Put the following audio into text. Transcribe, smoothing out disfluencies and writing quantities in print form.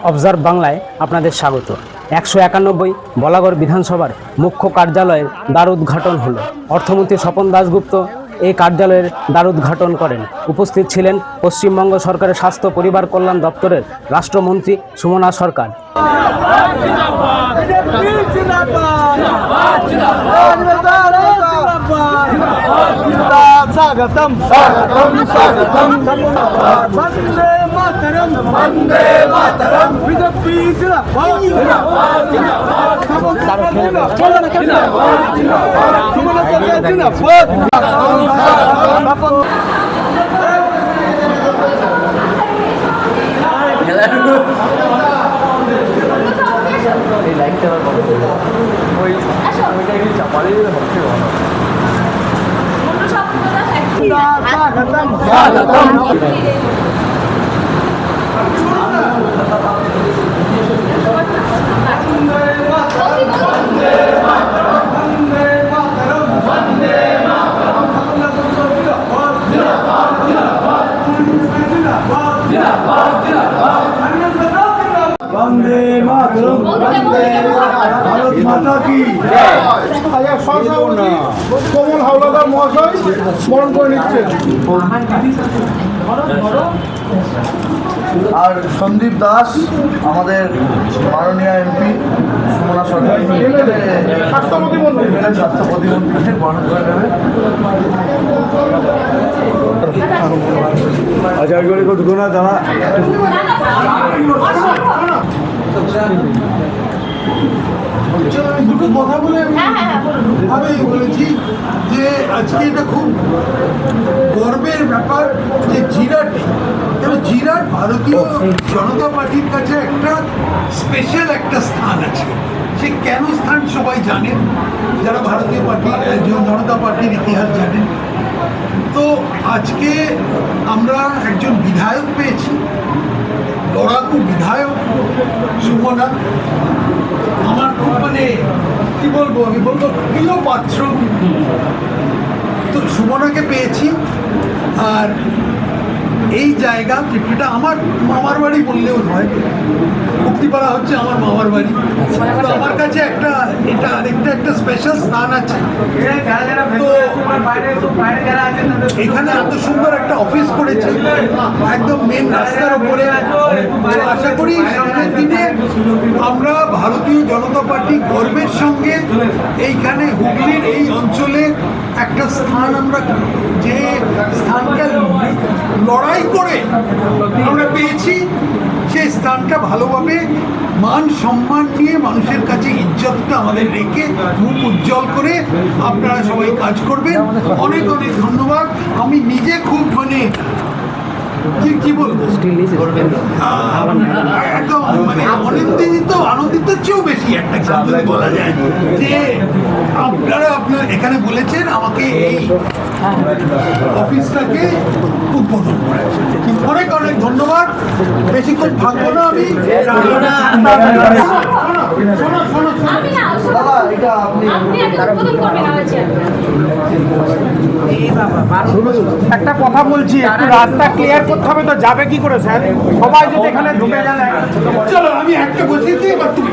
Observe বাংলায় আপনাদের স্বাগত। 191 বলাগড় বিধানসভার মুখ্য কার্যালয়ের দ্বার উদ্ঘাটন হলো। অর্থমন্ত্রী স্বপন দাশগুপ্ত এই কার্যালয়ের দ্বার উদ্ঘাটন করেন। উপস্থিত ছিলেন পশ্চিমবঙ্গ সরকারের স্বাস্থ্য পরিবার কল্যাণ দপ্তরের রাষ্ট্রমন্ত্রী সুমনা সরকার। स्वागतम स्वागतम स्वागतम वंदे मातरम वंदे मातरम बीजेपी जिंदाबाद जिंदाबाद जिंदाबाद स्वागतम स्वागतम वंदे मातरम वंदे भारत माता की जय। কমল হাওলাদার মহাশয় স্মরণ করে নিচ্ছেন আর সন্দীপ দাস আমাদের মাননীয় এমপি সুমনা সরকার স্বাস্থ্য প্রতিমন্ত্রী বরণ করে নেবে। আচ্ছা ওইগুলো একটু ঢুকো না দাঁড়া দুটো কথা বলে আমি বলেছি যে আজকে এটা খুব গর্বের ব্যাপার যে জিরাটে এবং জিরাট ভারতীয় জনতা পার্টির কাছে একটা স্পেশাল একটা স্থান আছে। সে কেন স্থান সবাই জানেন, যারা ভারতীয় পার্টি জনতা পার্টির ইতিহাস জানেন। তো আজকে আমরা একজন বিধায়ক পেয়েছি, লড়াকু বিধায়ক সুমনা। আমার খুব কি বলবো, আমি বলবো প্রিয় পাত্র। তো সুমনাকে পেয়েছি। আর এই জায়গা এটা আমার মামার বাড়ি বললেও নয়, মুক্তিপাড়া হচ্ছে আমার মামার বাড়ি। তো আমার কাছে একটা এটা আরেকটা একটা স্পেশাল স্থান আছে। তো এখানে এত সুন্দর একটা অফিস করেছে একদম মেন রাস্তার উপরে। আশা করি সামনের দিনে আমরা ভারতীয় জনতা পার্টি গর্বের সঙ্গে এইখানে হুগলির এই অঞ্চলে একটা স্থান আমরা যে স্থানটা লড়াই করে আমরা পেয়েছি, সেই স্থানটা ভালোভাবে মান সম্মান নিয়ে মানুষের কাছে ইজ্জতটা আমাদের রেখে মুখ উজ্জ্বল করে আপনারা সবাই কাজ করবেন। অনেক অনেক ধন্যবাদ। আমি নিজে খুব কি বলবো, একদম আনন্দিত চেয়েও বেশি একটা যদি বলা যায় যে আপনারা এখানে বলেছেন আমাকে এই অফিসটাকে উদ্বোধন করেছেন। অনেক অনেক ধন্যবাদ। বেশিক্ষণ থাকবো না আমি। একটা কথা বলছি, একটু রাস্তা ক্লিয়ার করতে হবে, তো যাবে কি করে স্যার? সবাই যদি এখানে ঢুকে যান। চলো আমি একটা বসেছি, এবার তুমি